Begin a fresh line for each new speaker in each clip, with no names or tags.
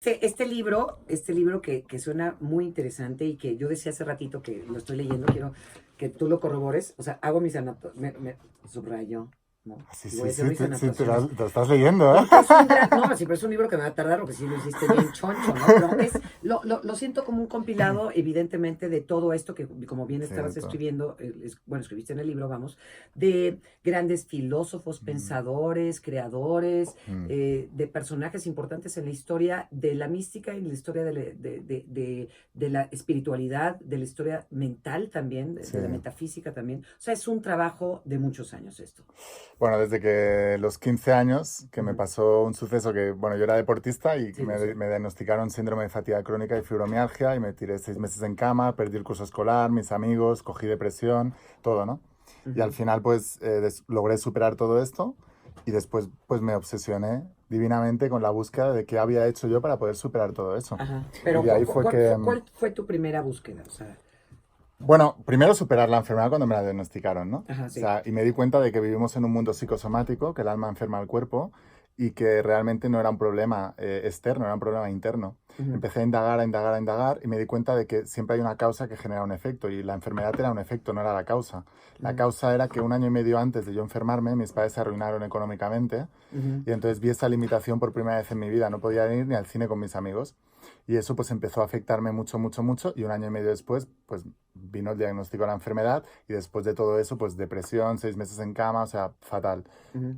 Este libro que suena muy interesante y que yo decía hace ratito que lo estoy leyendo, quiero que tú lo corrobores, o sea, hago mis anotaciones, me subrayo, ¿no?
Sí,
Y voy
sí,
a hacer
sí,
mis
sí,
anotaciones.
te lo estás leyendo, ¿eh?
Porque es un gran, no, sí, pero es un libro que me va a tardar porque sí lo hiciste bien choncho, ¿no? Pero lo siento como un compilado, evidentemente, de todo esto que, como bien
Sí,
estabas
todo.
escribiendo, bueno, escribiste en el libro, vamos, de grandes filósofos,
Mm,
pensadores, creadores,
mm,
de personajes importantes en la historia de la mística y en la historia de la espiritualidad, de la historia mental también,
sí.
de la metafísica también. O sea, es un trabajo de muchos años esto.
Bueno, desde que los 15 años, que me
Ujú.
pasó un suceso que, bueno, yo era deportista y
Sí, lo sé.
me diagnosticaron síndrome de fatiga crónica y fibromialgia y me tiré 6 meses en cama, perdí el curso escolar, mis amigos, cogí depresión, todo, ¿no? Y al
Ujú.
final, pues, logré superar todo esto y después, pues, me obsesioné divinamente con la búsqueda de qué había hecho yo para poder superar todo eso.
Ajá.
Y
Pero,
de ahí fue que,
¿cuál fue tu primera búsqueda? O sea,
bueno, primero superar la enfermedad cuando me la diagnosticaron, ¿no?
ajá,
O
sí.
sea, y me di cuenta de que vivimos en un mundo psicosomático, que el alma enferma al cuerpo y que realmente no era un problema externo, era un problema interno.
Ujú,
Empecé a indagar, a indagar, a indagar y me di cuenta de que siempre hay una causa que genera un efecto y la enfermedad era un efecto, no era la causa. La
ujú,
causa era que un año y medio antes de yo enfermarme, mis padres se arruinaron económicamente
ujú.
y entonces vi esa limitación por primera vez en mi vida. No podía ir ni al cine con mis amigos. Y eso pues empezó a afectarme mucho, mucho, mucho. Y un año y medio después, pues vino el diagnóstico de la enfermedad. Y después de todo eso, pues depresión, 6 meses en cama, o sea, fatal.
Ujú.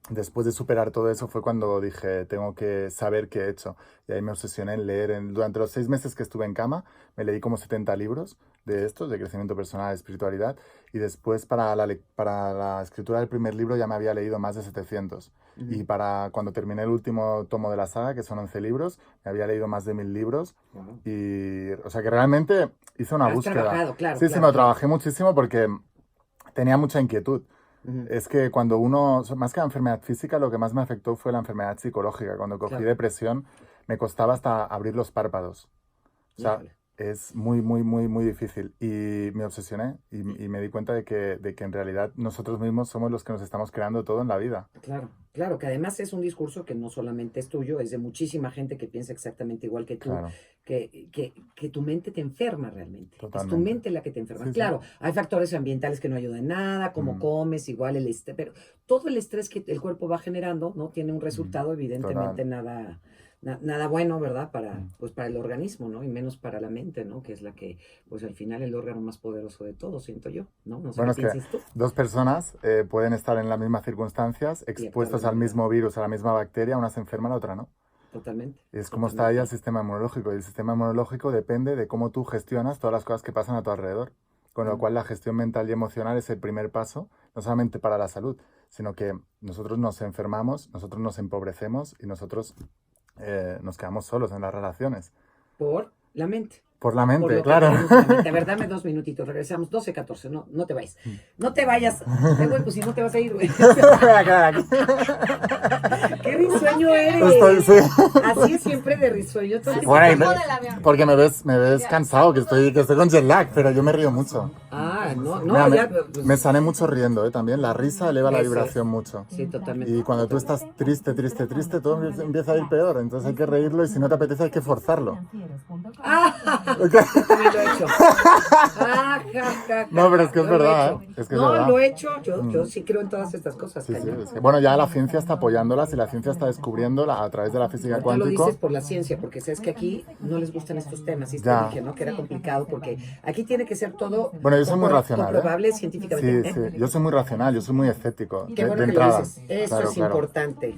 Después de superar todo eso fue cuando dije, tengo que saber qué he hecho. Y ahí me obsesioné en leer. Durante los 6 meses que estuve en cama, me leí como 70 libros de estos, de crecimiento personal, espiritualidad. Y después para la escritura del primer libro ya me había leído más de 700.
Ujú.
Y para cuando terminé el último tomo de la saga, que son 11 libros, me había leído más de 1000 libros.
Wow.
Y, o sea que realmente hice una
Has
búsqueda.
trabajado, claro,
Sí, sí, me
claro,
lo
claro.
trabajé muchísimo porque tenía mucha inquietud.
Ujú.
Es que cuando uno, más que la enfermedad física, lo que más me afectó fue la enfermedad psicológica. Cuando cogí
Claro,
depresión, me costaba hasta abrir los párpados. O sea,
híjole.
es muy, muy, muy, muy difícil. Y me obsesioné y me di cuenta de que en realidad nosotros mismos somos los que nos estamos creando todo en la vida.
Claro, claro, que además es un discurso que no solamente es tuyo, es de muchísima gente que piensa exactamente igual que tú,
Claro,
que tu mente te enferma realmente. Es tu
totalmente.
mente la que te enferma.
Sí, sí.
Claro, hay factores ambientales que no ayudan en nada, como
Mm,
comes, igual el estrés, pero todo el estrés que el cuerpo va generando, ¿no? Tiene un
mm,
resultado,
total.
evidentemente nada bueno, ¿verdad?
Mm.
Pues para el organismo, ¿no? Y menos para la mente, ¿no? Que es la que, pues al final el órgano más poderoso de todo, siento yo, ¿no? No sé qué
Bueno, es que
pienses tú.
dos personas pueden estar en las mismas circunstancias,
Y actuar de
expuestas al
manera
mismo virus, a la misma bacteria, una se enferma, la otra no.
totalmente,
Es como está ahí el
totalmente.
sistema inmunológico. Y el sistema inmunológico depende de cómo tú gestionas todas las cosas que pasan a tu alrededor. Con lo
Mm.
cual la gestión mental y emocional es el primer paso, no solamente para la salud, sino que nosotros nos enfermamos, nosotros nos empobrecemos y nosotros nos quedamos solos en las relaciones.
Por la mente,
Por la
por
mente,
lo que
claro.
tenemos en la mente. A ver, dame 2 minutitos, regresamos, 12:14, no, no te vayas. No te vayas. Ay, güey, pues si no te vas a ir, güey. Qué risueño
Estoy,
eres.
sí.
Así es siempre de risueño, todo el tiempo
Bueno,
te
y
ríes.
porque me ves cansado, que estoy con jet lag, pero yo me río mucho.
Ah, no,
Mira,
no, ya,
me
pues,
sané mucho riendo, ¿eh? También la risa eleva la
eso es.
vibración mucho.
Sí, totalmente,
Y cuando tú
totalmente.
estás triste, triste, triste, todo empieza a ir peor. Entonces hay que reírlo y si no te apetece hay que forzarlo.
Ah,
¿Ok?
yo también lo he hecho. Ah, ja, ja, ja,
No, pero es
ja.
que es
Yo lo he
verdad,
hecho.
¿eh? Es que es
No,
verdad.
lo he hecho. Yo
Mm.
sí creo en todas estas cosas,
Sí, sí,
cañón.
es que, bueno, ya la ciencia está apoyándolas y la ciencia está descubriéndola a través de la física
Ahorita lo dices
cuántico.
por la ciencia, porque sabes que aquí no les gustan estos temas. Y te
Ya.
dije, ¿no? Que era complicado, porque aquí tiene que ser todo
Bueno, yo soy muy racional, ¿eh?
comprobable científicamente.
Sí, sí. Yo soy muy racional, yo soy muy escéptico,
Qué
de
bueno que lo
entrada.
dices. Eso
Claro,
es
claro.
importante.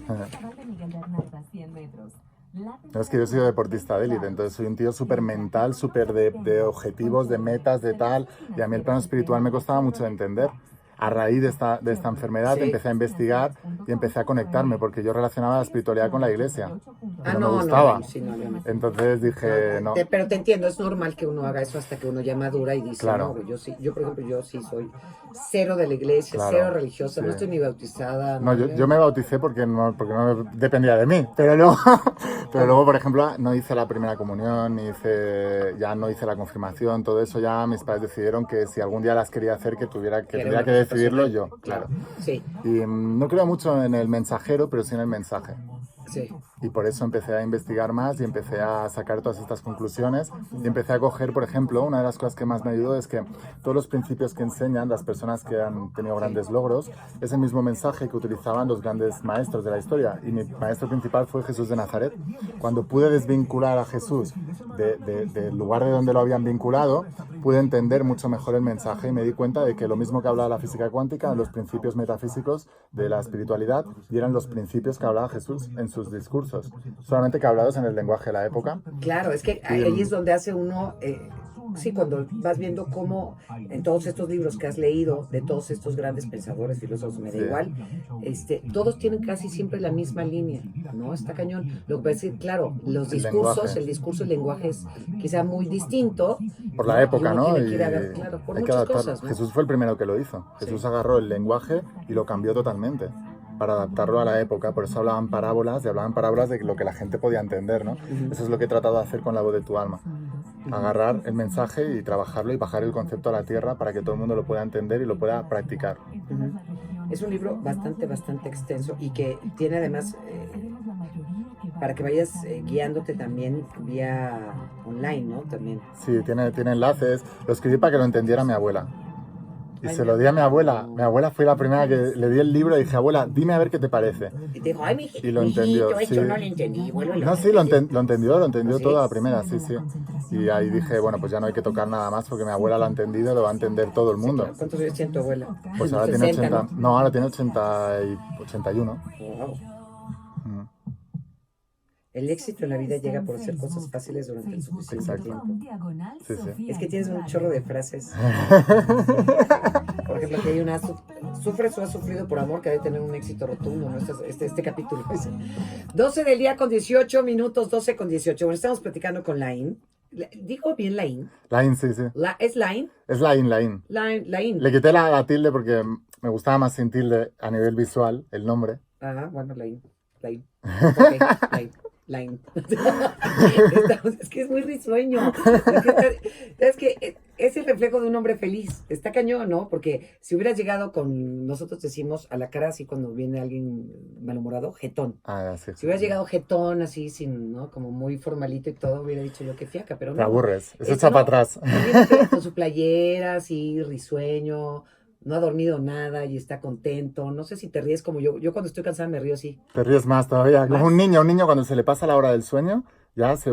No, es que yo soy deportista de élite, entonces soy un tío súper mental, súper de objetivos, de metas, de tal, y a mí el plano espiritual me costaba mucho de entender. A raíz de esta enfermedad
Sí.
empecé a investigar y empecé a conectarme, porque yo relacionaba la espiritualidad con la iglesia, y
Ah,
no me
no, no,
gustaba.
bueno, sí, no, yo no.
Entonces
No,
dije, no,
pero te entiendo, es normal que uno haga eso hasta que uno ya madura y dice, no,
claro,
güey, yo sí, yo por ejemplo, yo sí soy cero de la iglesia, cero
claro,
religiosa,
sí.
no estoy ni bautizada,
No,
no,
yo me bauticé porque no dependía de mí, pero luego, pero luego, por ejemplo, no hice la primera comunión, ya no hice la confirmación, todo eso ya mis padres decidieron que si algún día las quería hacer, que
que era
tendría
una
que
cosa
decidirlo
personal,
yo,
claro,
claro.
sí,
Y no creo mucho en el mensajero, pero sí en el mensaje.
sí.
y por eso empecé a investigar más y empecé a sacar todas estas conclusiones y empecé a coger, por ejemplo, una de las cosas que más me ayudó es que todos los principios que enseñan las personas que han tenido grandes logros es el mismo mensaje que utilizaban los grandes maestros de la historia, y mi maestro principal fue Jesús de Nazaret. Cuando pude desvincular a Jesús del lugar de donde lo habían vinculado, pude entender mucho mejor el mensaje y me di cuenta de que lo mismo que hablaba la física cuántica, los principios metafísicos de la espiritualidad, y eran los principios que hablaba Jesús en sus discursos, solamente que hablados en el lenguaje de la época.
Claro, es que ahí es donde hace uno, sí, cuando vas viendo cómo en todos estos libros que has leído, de todos estos grandes pensadores, filósofos, me da igual, todos tienen casi siempre la misma línea, ¿no? Está cañón. Lo que pasa es que, claro, los discursos, el discurso, el lenguaje es quizá muy distinto.
Por la época, ¿no?
Claro, por
hay que
muchas
adaptar.
cosas, ¿no?
Jesús fue el primero que lo hizo. Jesús agarró el lenguaje y lo cambió totalmente para adaptarlo a la época. Por eso hablaban parábolas de lo que la gente podía entender, ¿no? Eso es lo que he tratado de hacer con La voz de tu alma. Agarrar el mensaje y trabajarlo y bajar el concepto a la tierra para que todo el mundo lo pueda entender y lo pueda practicar.
Es un libro bastante extenso y que tiene además, para que vayas guiándote también vía online, ¿no? También.
Sí, tiene enlaces. Lo escribí para que lo entendiera mi abuela. Y
Ay,
se lo di a mi abuela. Mi abuela fue la primera que le di el libro y dije, abuela, dime a ver qué te parece.
Y te dijo, ay, mi
Y lo entendió.
esto
Sí.
no lo entendí. Bueno,
No, sí, lo entendió
¿Sí?
todo a la primera, sí. Y ahí dije, bueno, pues ya no hay que tocar nada más porque mi abuela lo ha entendido y lo va a entender todo el mundo.
Claro. ¿Cuántos años tiene tu abuela?
Pues ahora
60,
tiene 80, no, ahora tiene 81.
Wow.
Mm.
El éxito en la vida llega por hacer cosas fáciles durante el suficiente tiempo.
Sí.
Es que tienes un chorro de frases. Por ejemplo, aquí hay una, sufres o has sufrido por amor, que debe tener un éxito rotundo, ¿no? Este capítulo. 12 del día con 18 minutos, 12 con 18. Bueno, estamos platicando con Laín. ¿Digo bien Laín?
Laín, sí.
¿Es Laín?
Es Laín.
Laín.
Le quité la tilde porque me gustaba más sin tilde a nivel visual, el nombre.
Ah, bueno, Laín. Ok, Laín. Es que es muy risueño. Es que es el reflejo de un hombre feliz. Está cañón, ¿no? Porque si hubieras llegado con, nosotros decimos a la cara así cuando viene alguien malhumorado, jetón.
Ah, sí.
Si hubieras llegado jetón así, sin, ¿no? Como muy formalito y todo, hubiera dicho yo que fiaca, pero no.
Te aburres. Eso
Es
echa
no,
para atrás.
viene con su playera así, risueño. No ha dormido nada y está contento. No sé si te ríes como yo. Yo cuando estoy cansada me río así.
Te ríes más todavía.
Más.
Como un niño cuando se le pasa la hora del sueño, ya se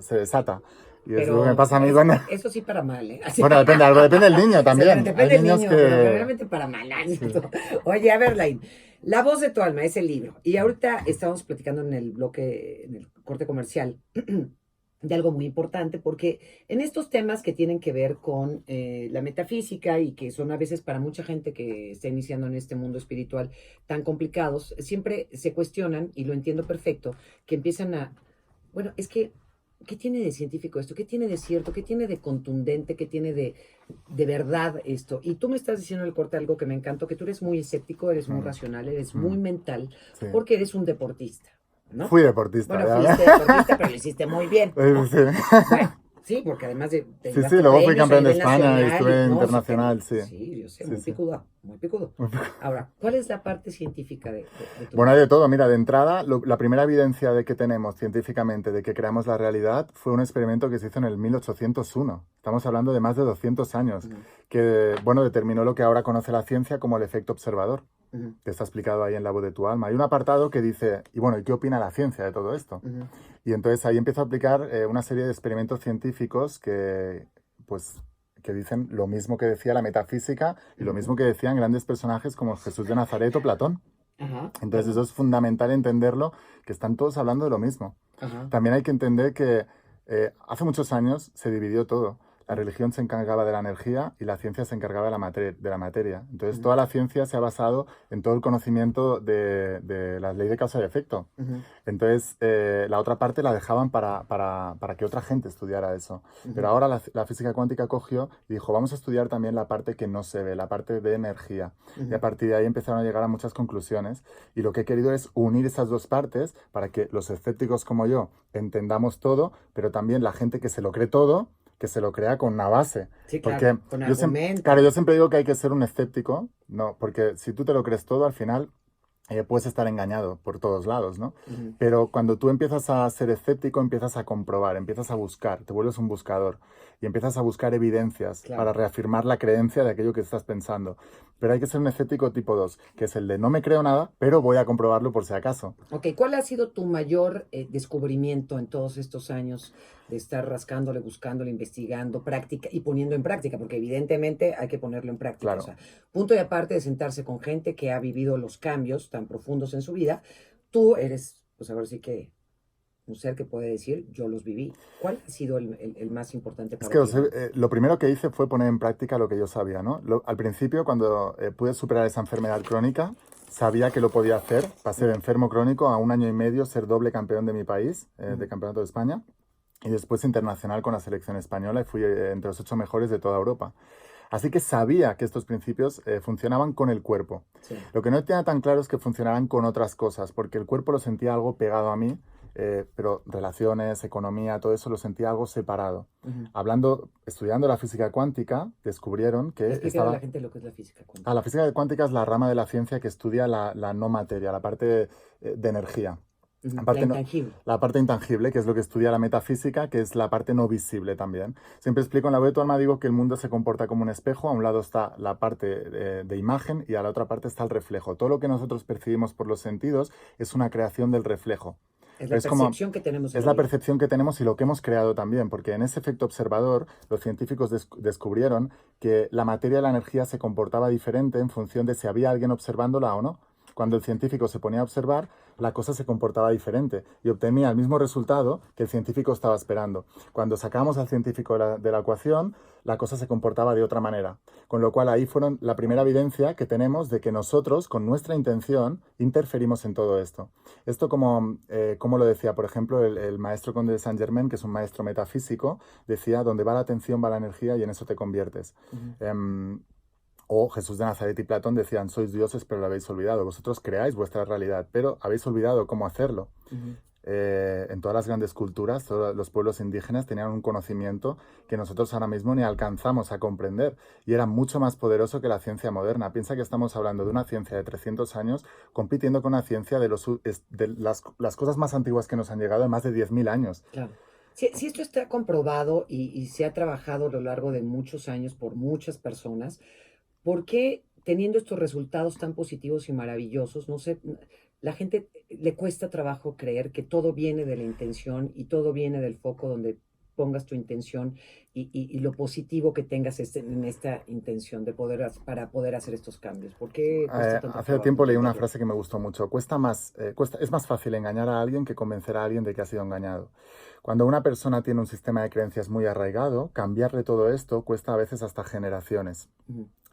desata. Y es lo que me pasa a mí cuando...
Eso sí para mal, ¿eh? Así.
Bueno, depende del niño también.
Depende
Hay
del
niños
niño,
que...
pero realmente para mal. Oye, a ver, Lain. La voz de tu alma es el libro. Y ahorita estábamos platicando en el bloque, en el corte comercial, de algo muy importante, porque en estos temas que tienen que ver con la metafísica y que son a veces para mucha gente que está iniciando en este mundo espiritual tan complicados, siempre se cuestionan, y lo entiendo perfecto, que empiezan a, bueno, es que, ¿qué tiene de científico esto? ¿Qué tiene de cierto? ¿Qué tiene de contundente? ¿Qué tiene de verdad esto? Y tú me estás diciendo en el corte algo que me encantó, que tú eres muy escéptico, eres muy racional, eres muy mental,
Sí.
porque eres un deportista, ¿no?
Fui deportista.
Bueno,
¿ya?
fuiste deportista, pero lo hiciste muy bien.
Sí.
Bueno, sí, porque además de
Sí, luego fui campeón de España y estuve internacional, sí.
Sí, yo sé, muy picudo. Ahora, ¿cuál es la parte científica de tu
Bueno, hay de todo. Mira, de entrada, la primera evidencia de que tenemos científicamente de que creamos la realidad fue un experimento que se hizo en el 1801. Estamos hablando de más de 200 años, que, bueno, determinó lo que ahora conoce la ciencia como el efecto observador, que está explicado ahí en La voz de tu alma. Hay un apartado que dice, y bueno, ¿y qué opina la ciencia de todo esto? Y entonces ahí empiezo a aplicar una serie de experimentos científicos que, pues, que dicen lo mismo que decía la metafísica y lo mismo que decían grandes personajes como Jesús de Nazaret o Platón. Entonces eso es fundamental entenderlo, que están todos hablando de lo mismo. También hay que entender que hace muchos años se dividió todo. La religión se encargaba de la energía y la ciencia se encargaba de la materia. Entonces, toda la ciencia se ha basado en todo el conocimiento de la ley de causa y efecto. Entonces, la otra parte la dejaban para que otra gente estudiara eso. Pero ahora la física cuántica cogió y dijo, vamos a estudiar también la parte que no se ve, la parte de energía. Y a partir de ahí empezaron a llegar a muchas conclusiones. Y lo que he querido es unir esas dos partes para que los escépticos como yo entendamos todo, pero también la gente que se lo cree todo, que se lo crea con una base.
Sí,
porque
claro, con
yo siempre digo que hay que ser un escéptico, no, porque si tú te lo crees todo, al final puedes estar engañado por todos lados, ¿no?
Ujú.
Pero cuando tú empiezas a ser escéptico, empiezas a comprobar, empiezas a buscar, te vuelves un buscador y empiezas a buscar evidencias
Claro.
para reafirmar la creencia de aquello que estás pensando. Pero hay que ser un escéptico tipo 2, que es el de no me creo nada, pero voy a comprobarlo por si acaso.
Ok, ¿cuál ha sido tu mayor descubrimiento en todos estos años de estar rascándole, buscándole, investigando, práctica y poniendo en práctica? Porque evidentemente hay que ponerlo en práctica.
Claro.
O sea, punto y aparte de sentarse con gente que ha vivido los cambios tan profundos en su vida, tú eres, pues a ver si que un ser que puede decir, yo los viví. ¿Cuál ha sido el más importante
Es
para
que
ti?
lo primero que hice fue poner en práctica lo que yo sabía, ¿no? Al principio, cuando pude superar esa enfermedad crónica, sabía que lo podía hacer. Pasé de enfermo crónico a 1 año y medio ser doble campeón de mi país, de Campeonato de España, y después internacional con la selección española y fui entre los 8 mejores de toda Europa. Así que sabía que estos principios funcionaban con el cuerpo.
Sí.
Lo que no tenía tan claro es que funcionaran con otras cosas, porque el cuerpo lo sentía algo pegado a mí, pero relaciones, economía, todo eso lo sentía algo separado. Estudiando la física cuántica, descubrieron que
Explícale a la gente lo que es la física cuántica.
La física cuántica es la rama de la ciencia que estudia la no materia, la parte de energía.
La
Parte
intangible.
la parte intangible, que es lo que estudia la metafísica, que es la parte no visible también. Siempre explico en la web de tu alma, digo que el mundo se comporta como un espejo. A un lado está la parte de imagen y a la otra parte está el reflejo. Todo lo que nosotros percibimos por los sentidos es una creación del reflejo.
Es la percepción que tenemos.
Es la percepción que tenemos y lo que hemos creado también, porque en ese efecto observador los científicos descubrieron que la materia y la energía se comportaba diferente en función de si había alguien observándola o no. Cuando el científico se ponía a observar, la cosa se comportaba diferente y obtenía el mismo resultado que el científico estaba esperando. Cuando sacamos al científico de la ecuación, la cosa se comportaba de otra manera. Con lo cual ahí fueron la primera evidencia que tenemos de que nosotros, con nuestra intención, interferimos en todo esto. Esto como lo decía, por ejemplo, el maestro Conde de Saint-Germain, que es un maestro metafísico, decía, donde va la atención va la energía y en eso te conviertes. O Jesús de Nazaret y Platón decían, sois dioses pero lo habéis olvidado. Vosotros creáis vuestra realidad, pero habéis olvidado cómo hacerlo. En todas las grandes culturas, todos los pueblos indígenas tenían un conocimiento que nosotros ahora mismo ni alcanzamos a comprender y era mucho más poderoso que la ciencia moderna. Piensa que estamos hablando de una ciencia de 300 años compitiendo con una ciencia de las cosas más antiguas que nos han llegado de más de 10.000 años.
Claro. Si esto está comprobado y se ha trabajado a lo largo de muchos años por muchas personas, ¿por qué teniendo estos resultados tan positivos y maravillosos, no sé, la gente le cuesta trabajo creer que todo viene de la intención y todo viene del foco donde pongas tu intención y lo positivo que tengas en esta intención de para poder hacer estos cambios? ¿Por qué cuesta tanto
Hace
trabajo
tiempo leí una
entenderlo?
frase que me gustó mucho. Es más fácil engañar a alguien que convencer a alguien de que ha sido engañado. Cuando una persona tiene un sistema de creencias muy arraigado, cambiarle todo esto cuesta a veces hasta generaciones.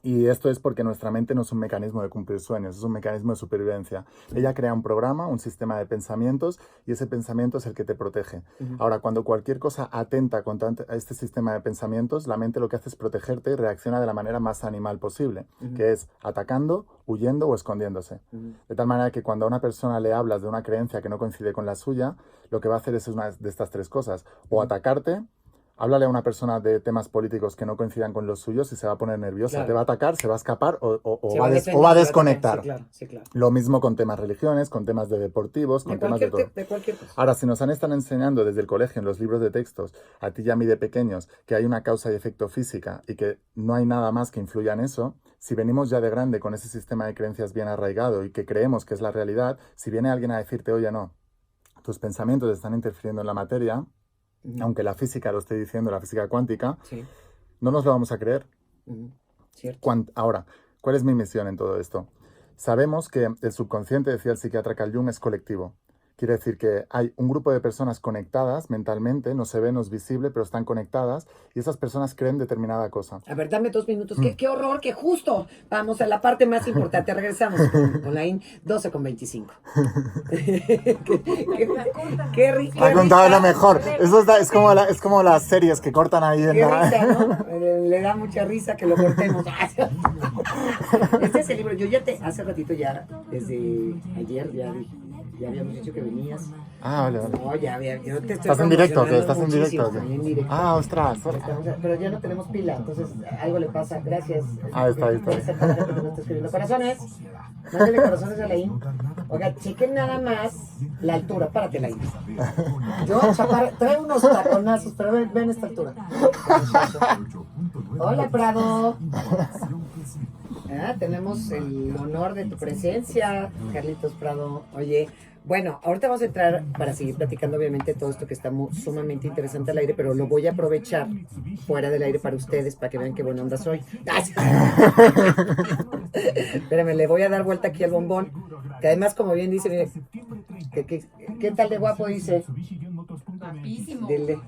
Y esto es porque nuestra mente no es un mecanismo de cumplir sueños, es un mecanismo de supervivencia. Ella crea un programa, un sistema de pensamientos, y ese pensamiento es el que te protege. Ahora, cuando cualquier cosa atenta contra este sistema de pensamientos, la mente lo que hace es protegerte y reacciona de la manera más animal posible, que es atacando, huyendo o escondiéndose. De tal manera que cuando a una persona le hablas de una creencia que no coincide con la suya, lo que va a hacer es una de estas tres cosas: o atacarte. Háblale a una persona de temas políticos que no coincidan con los suyos y se va a poner nerviosa.
Claro.
Te va a atacar, se va a escapar o
Se
va
va a
a
defender,
va a
se va
desconectar.
Sí, claro, sí, claro.
Lo mismo con temas religiones, con temas de deportivos, con temas de todo.
De cualquier cosa.
Ahora, si nos han estado enseñando desde el colegio, en los libros de textos, a ti y a mí de pequeños, que hay una causa y efecto física y que no hay nada más que influya en eso, si venimos ya de grande con ese sistema de creencias bien arraigado y que creemos que es la realidad, si viene alguien a decirte, oye, no, tus pensamientos están interfiriendo en la materia, aunque la física lo esté diciendo, la física cuántica,
Sí.
no nos lo vamos a creer.
Cierto.
Ahora, ¿cuál es mi misión en todo esto? Sabemos que el subconsciente, decía el psiquiatra Carl Jung, es colectivo. Quiere decir que hay un grupo de personas conectadas mentalmente, no se ve, no es visible, pero están conectadas y esas personas creen determinada cosa.
A ver, dame 2 minutos. ¡Qué horror! ¡Qué justo! Vamos a la parte más importante. Regresamos con la IN 12:25. ¡Qué rico!
Ha contado lo mejor. Eso es como las series que cortan ahí en
Qué
la...
risa, ¿no? Le da mucha risa que lo cortemos. Este es el libro. Yo hace ratito ya, desde ayer ya dije. Ya habíamos dicho que venías.
Ah, vale, vale.
No, ya, yo te estoy
¿Estás en directo o qué?
promocionando
¿Estás en directo o
muchísimo,
qué?
estoy en directo.
Ah, ostras.
Pero ya no tenemos pila, entonces algo le pasa. Gracias.
Ahí está, ahí está.
Gracias a toda la gente que nos está escribiendo. Corazones. Mándale corazones a Laín. Oiga, chequen nada más la altura. Párate, Laín. Yo, chaparra, traigo unos taconazos, pero ven esta altura. Hola, Prado. Tenemos el honor de tu presencia, Carlitos Prado. Oye, bueno, ahorita vamos a entrar para seguir platicando, obviamente, todo esto que está sumamente interesante al aire, pero lo voy a aprovechar fuera del aire para ustedes, para que vean qué buena onda soy. Espérame, le voy a dar vuelta aquí al bombón, que además, como bien dice, mire, ¿qué tal de guapo dice?
Guapísimo.
Dile.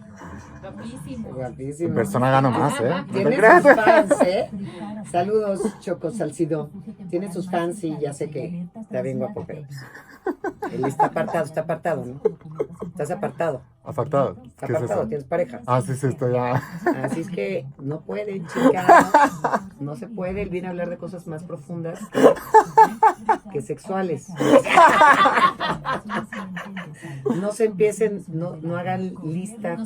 Guapísimo.
Guapísimo.
En persona gano más, ¿eh? No te
Tiene
creas.
sus fans, ¿eh? Saludos, Choco Salcido. Tiene sus fans y ya sé que está bien guapo, pero pues, él está apartado, ¿no? Estás apartado.
Apartado.
Está
¿Qué es
apartado,
eso?
tienes pareja.
Ah, sí, sí, estoy ya.
Así es que no pueden, chicas. No se puede. Él viene a hablar de cosas más profundas que sexuales. No se empiecen, no hagan lista